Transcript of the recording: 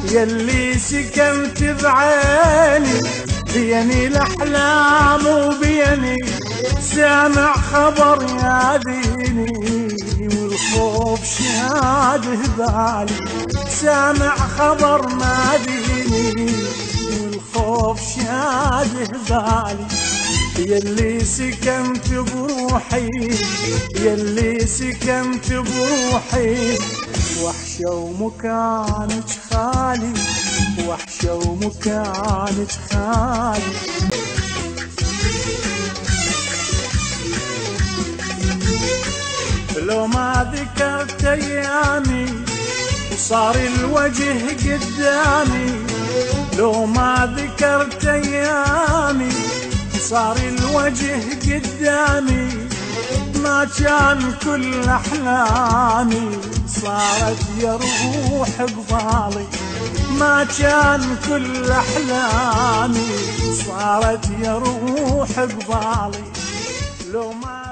يلي سكنت بعيني بيني الأحلام وبيني سامع خبر ياذيني والخوف شاده بالي سامع خبر ماذيني والخوف شاده بالي يلي سكنت بروحي يلي سكنت بروحي وحشة ومكانك خالي وحشة ومكانك خالي لو ما ذكرت ايامي وصار الوجه قدامي لو ما ذكرت ايامي صار الوجه قدامي ما كان كل احلامي صارت يا روح قبالي ما كان كل احلامي صارت يا روح قبالي لو ما